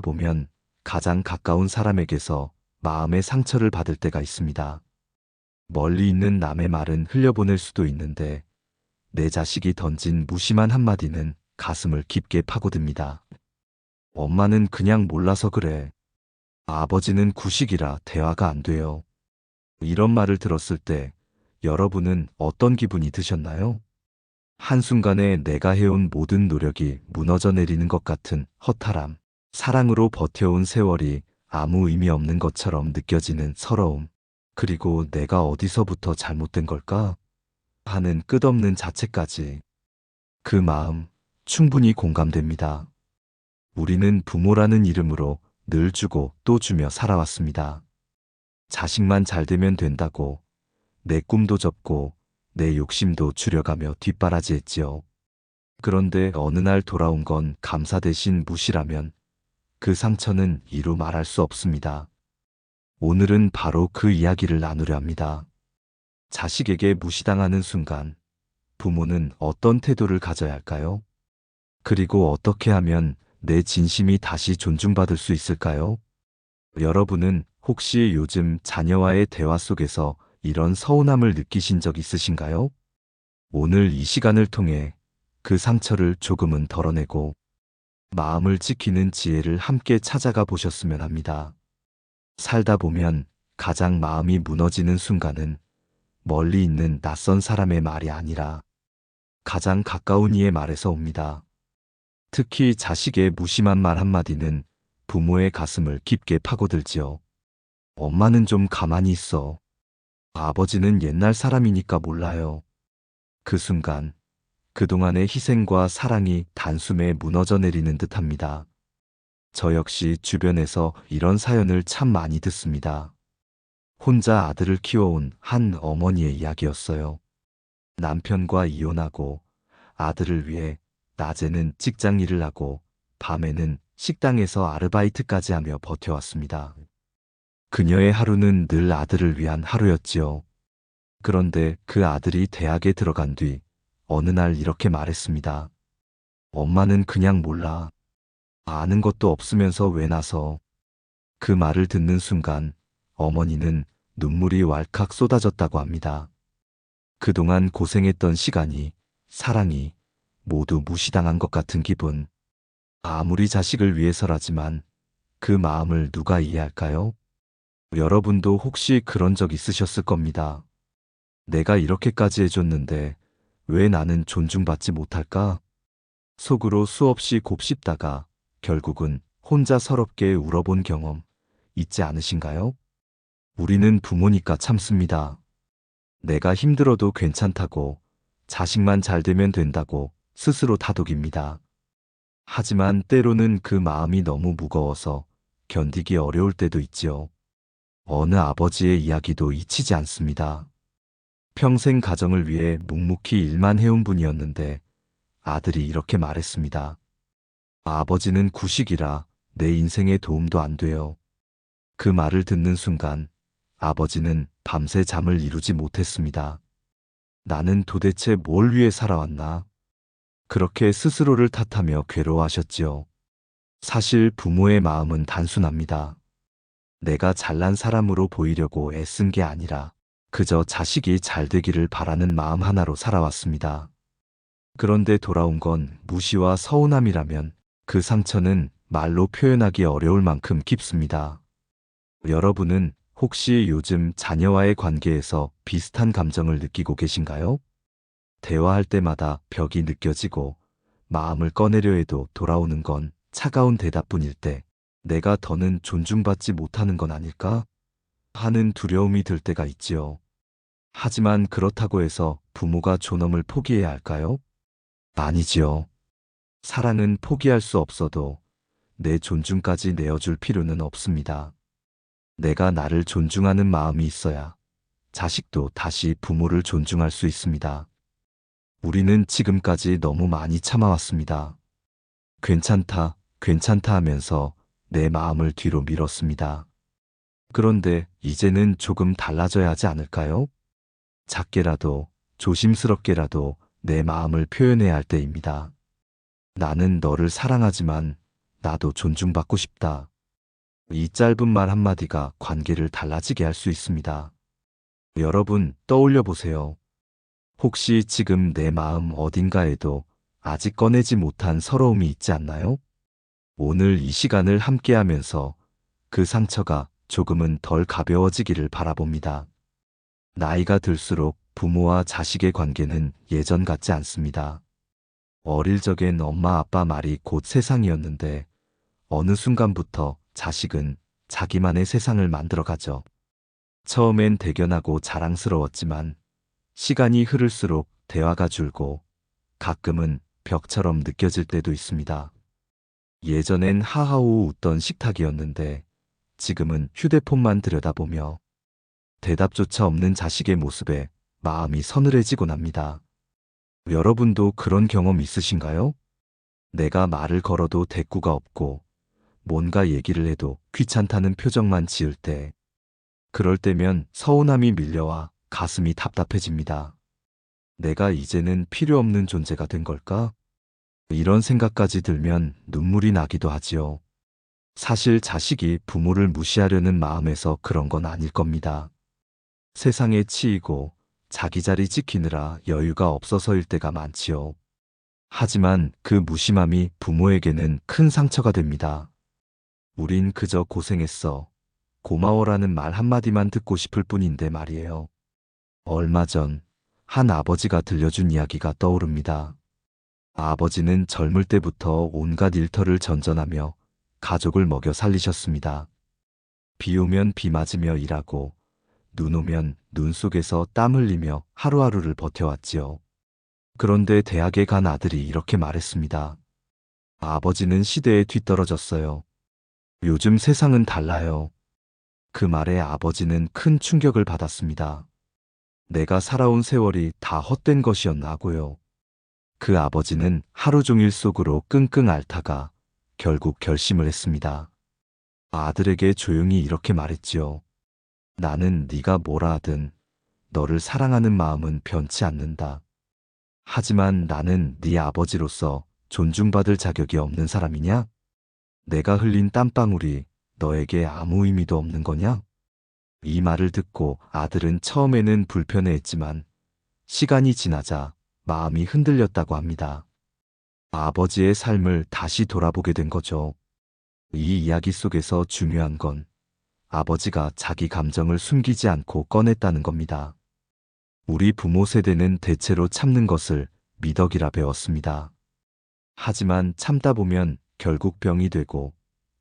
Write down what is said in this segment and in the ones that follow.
보면 가장 가까운 사람에게서 마음의 상처를 받을 때가 있습니다. 멀리 있는 남의 말은 흘려보낼 수도 있는데 내 자식이 던진 무심한 한마디는 가슴을 깊게 파고듭니다. 엄마는 그냥 몰라서 그래. 아버지는 구식이라 대화가 안 돼요. 이런 말을 들었을 때 여러분은 어떤 기분이 드셨나요? 한순간에 내가 해온 모든 노력이 무너져 내리는 것 같은 허탈함, 사랑으로 버텨온 세월이 아무 의미 없는 것처럼 느껴지는 서러움, 그리고 내가 어디서부터 잘못된 걸까? 하는 끝없는 자책까지. 그 마음 충분히 공감됩니다. 우리는 부모라는 이름으로 늘 주고 또 주며 살아왔습니다. 자식만 잘 되면 된다고 내 꿈도 접고 내 욕심도 줄여가며 뒷바라지했지요. 그런데 어느 날 돌아온 건 감사 대신 무시라면 그 상처는 이루 말할 수 없습니다. 오늘은 바로 그 이야기를 나누려 합니다. 자식에게 무시당하는 순간 부모는 어떤 태도를 가져야 할까요? 그리고 어떻게 하면 내 진심이 다시 존중받을 수 있을까요? 여러분은 혹시 요즘 자녀와의 대화 속에서 이런 서운함을 느끼신 적 있으신가요? 오늘 이 시간을 통해 그 상처를 조금은 덜어내고 마음을 지키는 지혜를 함께 찾아가 보셨으면 합니다. 살다 보면 가장 마음이 무너지는 순간은 멀리 있는 낯선 사람의 말이 아니라 가장 가까운 이의 말에서 옵니다. 특히 자식의 무심한 말 한마디는 부모의 가슴을 깊게 파고들지요. 엄마는 좀 가만히 있어. 아버지는 옛날 사람이니까 몰라요. 그 순간 그동안의 희생과 사랑이 단숨에 무너져 내리는 듯합니다. 저 역시 주변에서 이런 사연을 참 많이 듣습니다. 혼자 아들을 키워온 한 어머니의 이야기였어요. 남편과 이혼하고 아들을 위해 낮에는 직장 일을 하고 밤에는 식당에서 아르바이트까지 하며 버텨왔습니다. 그녀의 하루는 늘 아들을 위한 하루였지요. 그런데 그 아들이 대학에 들어간 뒤 어느 날 이렇게 말했습니다. 엄마는 그냥 몰라. 아는 것도 없으면서 왜 나서. 그 말을 듣는 순간 어머니는 눈물이 왈칵 쏟아졌다고 합니다. 그동안 고생했던 시간이, 사랑이 모두 무시당한 것 같은 기분. 아무리 자식을 위해서라지만 그 마음을 누가 이해할까요? 여러분도 혹시 그런 적 있으셨을 겁니다. 내가 이렇게까지 해줬는데 왜 나는 존중받지 못할까? 속으로 수없이 곱씹다가 결국은 혼자 서럽게 울어본 경험 있지 않으신가요? 우리는 부모니까 참습니다. 내가 힘들어도 괜찮다고, 자식만 잘 되면 된다고 스스로 다독입니다. 하지만 때로는 그 마음이 너무 무거워서 견디기 어려울 때도 있지요. 어느 아버지의 이야기도 잊히지 않습니다. 평생 가정을 위해 묵묵히 일만 해온 분이었는데 아들이 이렇게 말했습니다. 아버지는 구식이라 내 인생에 도움도 안 돼요. 그 말을 듣는 순간 아버지는 밤새 잠을 이루지 못했습니다. 나는 도대체 뭘 위해 살아왔나? 그렇게 스스로를 탓하며 괴로워하셨지요. 사실 부모의 마음은 단순합니다. 내가 잘난 사람으로 보이려고 애쓴 게 아니라 그저 자식이 잘 되기를 바라는 마음 하나로 살아왔습니다. 그런데 돌아온 건 무시와 서운함이라면 그 상처는 말로 표현하기 어려울 만큼 깊습니다. 여러분은 혹시 요즘 자녀와의 관계에서 비슷한 감정을 느끼고 계신가요? 대화할 때마다 벽이 느껴지고 마음을 꺼내려 해도 돌아오는 건 차가운 대답뿐일 때 내가 더는 존중받지 못하는 건 아닐까? 하는 두려움이 들 때가 있지요. 하지만 그렇다고 해서 부모가 존엄을 포기해야 할까요? 아니지요. 사랑은 포기할 수 없어도 내 존중까지 내어줄 필요는 없습니다. 내가 나를 존중하는 마음이 있어야 자식도 다시 부모를 존중할 수 있습니다. 우리는 지금까지 너무 많이 참아왔습니다. 괜찮다, 괜찮다 하면서 내 마음을 뒤로 밀었습니다. 그런데 이제는 조금 달라져야 하지 않을까요? 작게라도 조심스럽게라도 내 마음을 표현해야 할 때입니다. 나는 너를 사랑하지만 나도 존중받고 싶다. 이 짧은 말 한마디가 관계를 달라지게 할 수 있습니다. 여러분, 떠올려 보세요. 혹시 지금 내 마음 어딘가에도 아직 꺼내지 못한 서러움이 있지 않나요? 오늘 이 시간을 함께 하면서 그 상처가 조금은 덜 가벼워지기를 바라봅니다. 나이가 들수록 부모와 자식의 관계는 예전 같지 않습니다. 어릴 적엔 엄마 아빠 말이 곧 세상이었는데 어느 순간부터 자식은 자기만의 세상을 만들어가죠. 처음엔 대견하고 자랑스러웠지만 시간이 흐를수록 대화가 줄고 가끔은 벽처럼 느껴질 때도 있습니다. 예전엔 하하호 웃던 식탁이었는데 지금은 휴대폰만 들여다보며 대답조차 없는 자식의 모습에 마음이 서늘해지곤 합니다. 여러분도 그런 경험 있으신가요? 내가 말을 걸어도 대꾸가 없고 뭔가 얘기를 해도 귀찮다는 표정만 지을 때, 그럴 때면 서운함이 밀려와 가슴이 답답해집니다. 내가 이제는 필요 없는 존재가 된 걸까? 이런 생각까지 들면 눈물이 나기도 하지요. 사실 자식이 부모를 무시하려는 마음에서 그런 건 아닐 겁니다. 세상에 치이고 자기 자리 지키느라 여유가 없어서일 때가 많지요. 하지만 그 무심함이 부모에게는 큰 상처가 됩니다. 우린 그저 고생했어, 고마워라는 말 한마디만 듣고 싶을 뿐인데 말이에요. 얼마 전 한 아버지가 들려준 이야기가 떠오릅니다. 아버지는 젊을 때부터 온갖 일터를 전전하며 가족을 먹여 살리셨습니다. 비 오면 비 맞으며 일하고 눈 오면 눈 속에서 땀 흘리며 하루하루를 버텨왔지요. 그런데 대학에 간 아들이 이렇게 말했습니다. 아버지는 시대에 뒤떨어졌어요. 요즘 세상은 달라요. 그 말에 아버지는 큰 충격을 받았습니다. 내가 살아온 세월이 다 헛된 것이었나고요. 그 아버지는 하루 종일 속으로 끙끙 앓다가 결국 결심을 했습니다. 아들에게 조용히 이렇게 말했지요. 나는 네가 뭐라 하든 너를 사랑하는 마음은 변치 않는다. 하지만 나는 네 아버지로서 존중받을 자격이 없는 사람이냐? 내가 흘린 땀방울이 너에게 아무 의미도 없는 거냐? 이 말을 듣고 아들은 처음에는 불편해했지만 시간이 지나자 마음이 흔들렸다고 합니다. 아버지의 삶을 다시 돌아보게 된 거죠. 이 이야기 속에서 중요한 건 아버지가 자기 감정을 숨기지 않고 꺼냈다는 겁니다. 우리 부모 세대는 대체로 참는 것을 미덕이라 배웠습니다. 하지만 참다 보면 결국 병이 되고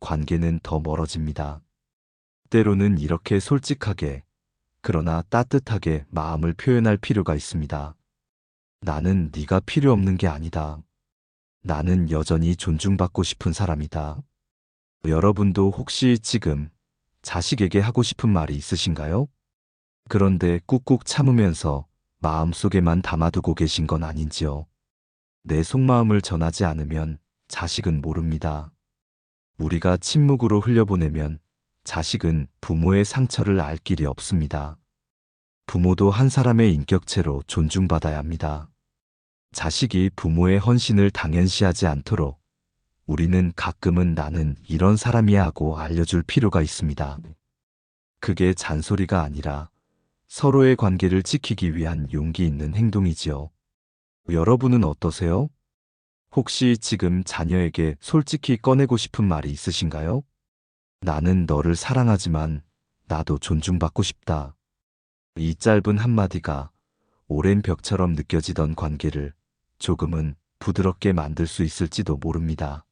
관계는 더 멀어집니다. 때로는 이렇게 솔직하게, 그러나 따뜻하게 마음을 표현할 필요가 있습니다. 나는 네가 필요 없는 게 아니다. 나는 여전히 존중받고 싶은 사람이다. 여러분도 혹시 지금 자식에게 하고 싶은 말이 있으신가요? 그런데 꾹꾹 참으면서 마음속에만 담아두고 계신 건 아닌지요? 내 속마음을 전하지 않으면 자식은 모릅니다. 우리가 침묵으로 흘려보내면 자식은 부모의 상처를 알 길이 없습니다. 부모도 한 사람의 인격체로 존중받아야 합니다. 자식이 부모의 헌신을 당연시하지 않도록 우리는 가끔은 나는 이런 사람이야 하고 알려줄 필요가 있습니다. 그게 잔소리가 아니라 서로의 관계를 지키기 위한 용기 있는 행동이지요. 여러분은 어떠세요? 혹시 지금 자녀에게 솔직히 꺼내고 싶은 말이 있으신가요? 나는 너를 사랑하지만 나도 존중받고 싶다. 이 짧은 한마디가 오랜 벽처럼 느껴지던 관계를 조금은 부드럽게 만들 수 있을지도 모릅니다.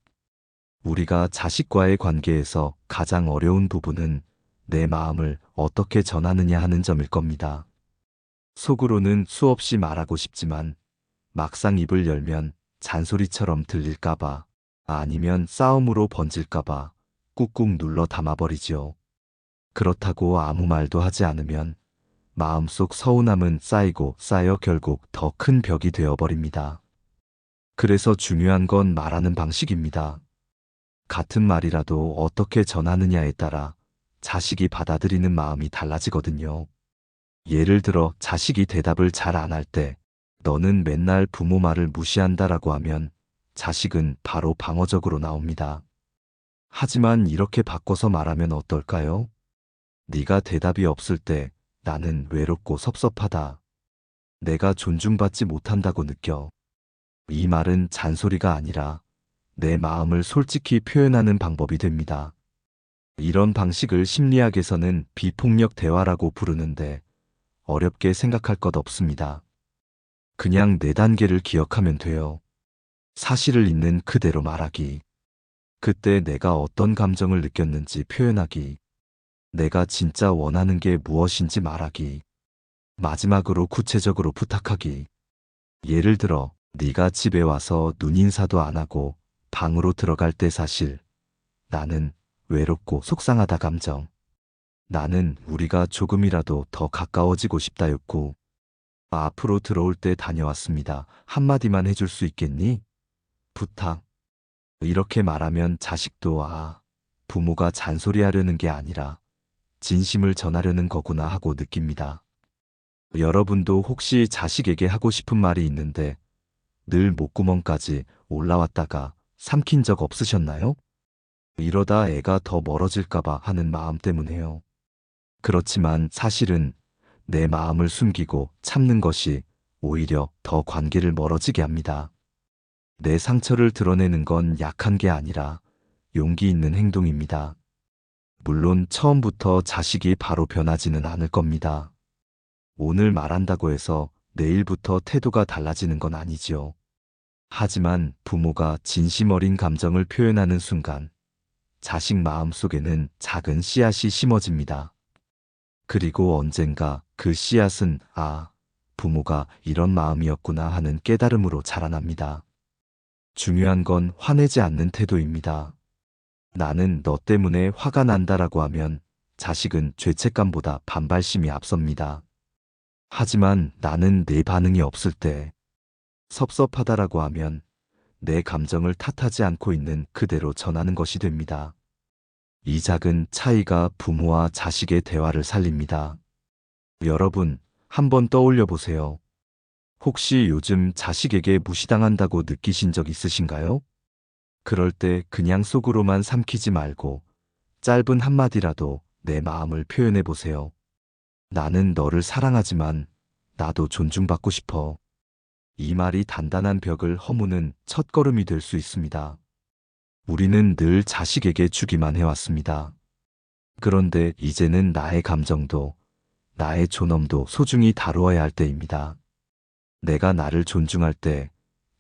우리가 자식과의 관계에서 가장 어려운 부분은 내 마음을 어떻게 전하느냐 하는 점일 겁니다. 속으로는 수없이 말하고 싶지만 막상 입을 열면 잔소리처럼 들릴까봐, 아니면 싸움으로 번질까봐 꾹꾹 눌러 담아버리지요. 그렇다고 아무 말도 하지 않으면 마음속 서운함은 쌓이고 쌓여 결국 더 큰 벽이 되어버립니다. 그래서 중요한 건 말하는 방식입니다. 같은 말이라도 어떻게 전하느냐에 따라 자식이 받아들이는 마음이 달라지거든요. 예를 들어 자식이 대답을 잘 안 할 때 너는 맨날 부모 말을 무시한다라고 하면 자식은 바로 방어적으로 나옵니다. 하지만 이렇게 바꿔서 말하면 어떨까요? 네가 대답이 없을 때 나는 외롭고 섭섭하다. 내가 존중받지 못한다고 느껴. 이 말은 잔소리가 아니라 내 마음을 솔직히 표현하는 방법이 됩니다. 이런 방식을 심리학에서는 비폭력 대화라고 부르는데 어렵게 생각할 것 없습니다. 그냥 네 단계를 기억하면 돼요. 사실을 있는 그대로 말하기. 그때 내가 어떤 감정을 느꼈는지 표현하기. 내가 진짜 원하는 게 무엇인지 말하기. 마지막으로 구체적으로 부탁하기. 예를 들어 네가 집에 와서 눈인사도 안 하고 방으로 들어갈 때 사실 나는 외롭고 속상하다 감정. 나는 우리가 조금이라도 더 가까워지고 싶다였고 앞으로 들어올 때 다녀왔습니다. 한마디만 해줄 수 있겠니? 부탁. 이렇게 말하면 자식도 부모가 잔소리하려는 게 아니라 진심을 전하려는 거구나 하고 느낍니다. 여러분도 혹시 자식에게 하고 싶은 말이 있는데 늘 목구멍까지 올라왔다가 삼킨 적 없으셨나요? 이러다 애가 더 멀어질까봐 하는 마음 때문에요. 그렇지만 사실은 내 마음을 숨기고 참는 것이 오히려 더 관계를 멀어지게 합니다. 내 상처를 드러내는 건 약한 게 아니라 용기 있는 행동입니다. 물론 처음부터 자식이 바로 변하지는 않을 겁니다. 오늘 말한다고 해서 내일부터 태도가 달라지는 건 아니지요. 하지만 부모가 진심 어린 감정을 표현하는 순간 자식 마음 속에는 작은 씨앗이 심어집니다. 그리고 언젠가 그 씨앗은 부모가 이런 마음이었구나 하는 깨달음으로 자라납니다. 중요한 건 화내지 않는 태도입니다. 나는 너 때문에 화가 난다라고 하면 자식은 죄책감보다 반발심이 앞섭니다. 하지만 나는 내 반응이 없을 때 섭섭하다라고 하면 내 감정을 탓하지 않고 있는 그대로 전하는 것이 됩니다. 이 작은 차이가 부모와 자식의 대화를 살립니다. 여러분, 한번 떠올려 보세요. 혹시 요즘 자식에게 무시당한다고 느끼신 적 있으신가요? 그럴 때 그냥 속으로만 삼키지 말고 짧은 한마디라도 내 마음을 표현해 보세요. 나는 너를 사랑하지만 나도 존중받고 싶어. 이 말이 단단한 벽을 허무는 첫걸음이 될 수 있습니다. 우리는 늘 자식에게 주기만 해왔습니다. 그런데 이제는 나의 감정도, 나의 존엄도 소중히 다루어야 할 때입니다. 내가 나를 존중할 때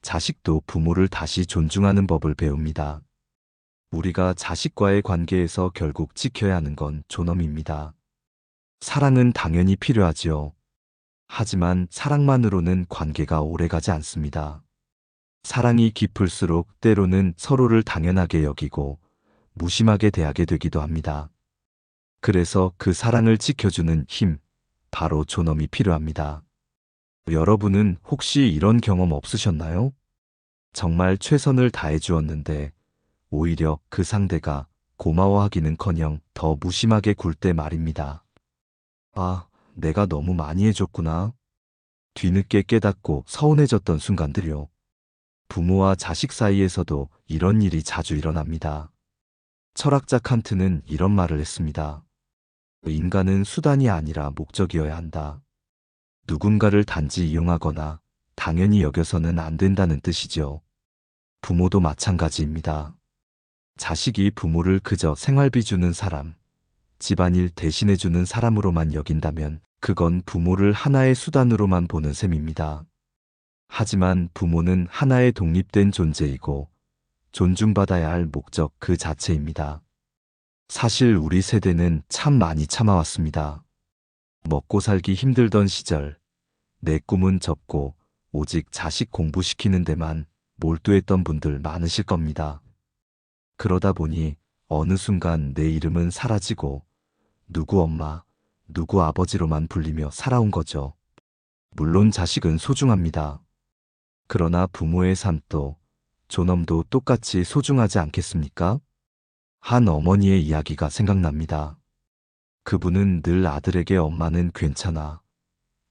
자식도 부모를 다시 존중하는 법을 배웁니다. 우리가 자식과의 관계에서 결국 지켜야 하는 건 존엄입니다. 사랑은 당연히 필요하지요. 하지만 사랑만으로는 관계가 오래가지 않습니다. 사랑이 깊을수록 때로는 서로를 당연하게 여기고 무심하게 대하게 되기도 합니다. 그래서 그 사랑을 지켜주는 힘, 바로 존엄이 필요합니다. 여러분은 혹시 이런 경험 없으셨나요? 정말 최선을 다해 주었는데 오히려 그 상대가 고마워하기는커녕 더 무심하게 굴 때 말입니다. 내가 너무 많이 해줬구나. 뒤늦게 깨닫고 서운해졌던 순간들이요. 부모와 자식 사이에서도 이런 일이 자주 일어납니다. 철학자 칸트는 이런 말을 했습니다. 인간은 수단이 아니라 목적이어야 한다. 누군가를 단지 이용하거나 당연히 여겨서는 안 된다는 뜻이죠. 부모도 마찬가지입니다. 자식이 부모를 그저 생활비 주는 사람, 집안일 대신해주는 사람으로만 여긴다면 그건 부모를 하나의 수단으로만 보는 셈입니다. 하지만 부모는 하나의 독립된 존재이고 존중받아야 할 목적 그 자체입니다. 사실 우리 세대는 참 많이 참아왔습니다. 먹고 살기 힘들던 시절, 내 꿈은 접고 오직 자식 공부시키는 데만 몰두했던 분들 많으실 겁니다. 그러다 보니 어느 순간 내 이름은 사라지고 누구 엄마, 누구 아버지로만 불리며 살아온 거죠. 물론 자식은 소중합니다. 그러나 부모의 삶도 존엄도 똑같이 소중하지 않겠습니까? 한 어머니의 이야기가 생각납니다. 그분은 늘 아들에게 엄마는 괜찮아.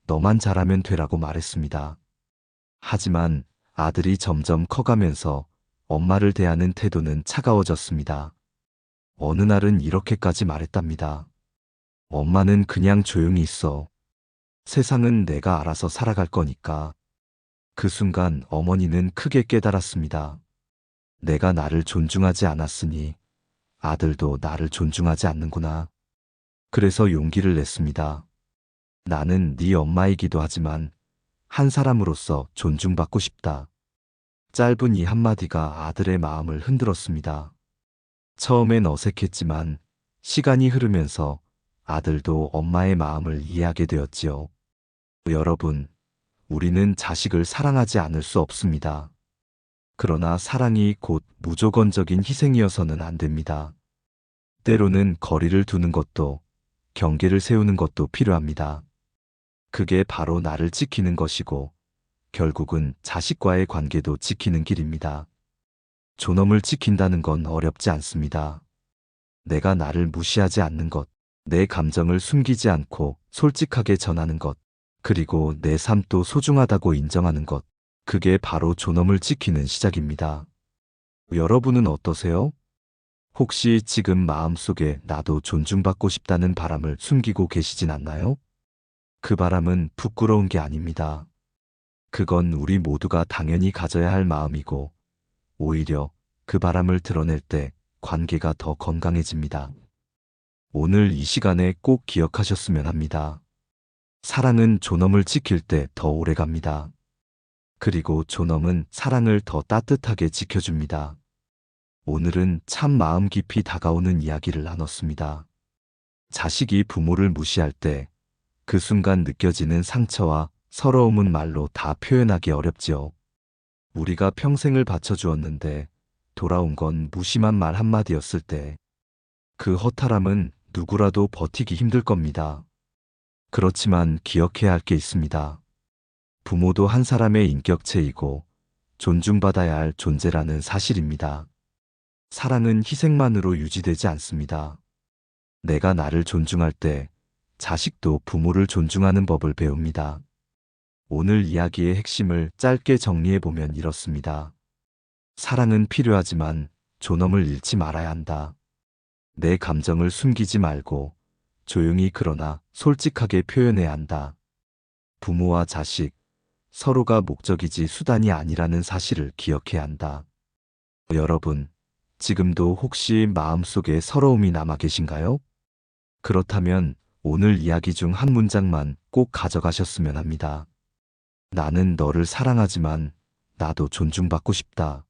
너만 잘하면 되라고 말했습니다. 하지만 아들이 점점 커가면서 엄마를 대하는 태도는 차가워졌습니다. 어느 날은 이렇게까지 말했답니다. 엄마는 그냥 조용히 있어. 세상은 내가 알아서 살아갈 거니까. 그 순간 어머니는 크게 깨달았습니다. 내가 나를 존중하지 않았으니 아들도 나를 존중하지 않는구나. 그래서 용기를 냈습니다. 나는 네 엄마이기도 하지만 한 사람으로서 존중받고 싶다. 짧은 이 한마디가 아들의 마음을 흔들었습니다. 처음엔 어색했지만 시간이 흐르면서 아들도 엄마의 마음을 이해하게 되었지요. 여러분, 우리는 자식을 사랑하지 않을 수 없습니다. 그러나 사랑이 곧 무조건적인 희생이어서는 안 됩니다. 때로는 거리를 두는 것도, 경계를 세우는 것도 필요합니다. 그게 바로 나를 지키는 것이고, 결국은 자식과의 관계도 지키는 길입니다. 존엄을 지킨다는 건 어렵지 않습니다. 내가 나를 무시하지 않는 것, 내 감정을 숨기지 않고 솔직하게 전하는 것, 그리고 내 삶도 소중하다고 인정하는 것, 그게 바로 존엄을 지키는 시작입니다. 여러분은 어떠세요? 혹시 지금 마음속에 나도 존중받고 싶다는 바람을 숨기고 계시진 않나요? 그 바람은 부끄러운 게 아닙니다. 그건 우리 모두가 당연히 가져야 할 마음이고, 오히려 그 바람을 드러낼 때 관계가 더 건강해집니다. 오늘 이 시간에 꼭 기억하셨으면 합니다. 사랑은 존엄을 지킬 때 더 오래 갑니다. 그리고 존엄은 사랑을 더 따뜻하게 지켜줍니다. 오늘은 참 마음 깊이 다가오는 이야기를 나눴습니다. 자식이 부모를 무시할 때 그 순간 느껴지는 상처와 서러움은 말로 다 표현하기 어렵지요. 우리가 평생을 바쳐주었는데 돌아온 건 무심한 말 한마디였을 때 그 허탈함은 누구라도 버티기 힘들 겁니다. 그렇지만 기억해야 할 게 있습니다. 부모도 한 사람의 인격체이고 존중받아야 할 존재라는 사실입니다. 사랑은 희생만으로 유지되지 않습니다. 내가 나를 존중할 때 자식도 부모를 존중하는 법을 배웁니다. 오늘 이야기의 핵심을 짧게 정리해보면 이렇습니다. 사랑은 필요하지만 존엄을 잃지 말아야 한다. 내 감정을 숨기지 말고 조용히 그러나 솔직하게 표현해야 한다. 부모와 자식, 서로가 목적이지 수단이 아니라는 사실을 기억해야 한다. 여러분, 지금도 혹시 마음속에 서러움이 남아 계신가요? 그렇다면 오늘 이야기 중 한 문장만 꼭 가져가셨으면 합니다. 나는 너를 사랑하지만 나도 존중받고 싶다.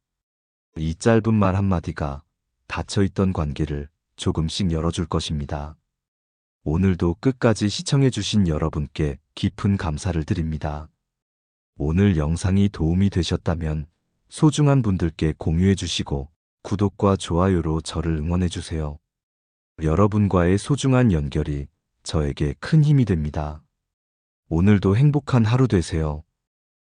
이 짧은 말 한마디가 닫혀있던 관계를 조금씩 열어줄 것입니다. 오늘도 끝까지 시청해주신 여러분께 깊은 감사를 드립니다. 오늘 영상이 도움이 되셨다면 소중한 분들께 공유해주시고 구독과 좋아요로 저를 응원해주세요. 여러분과의 소중한 연결이 저에게 큰 힘이 됩니다. 오늘도 행복한 하루 되세요.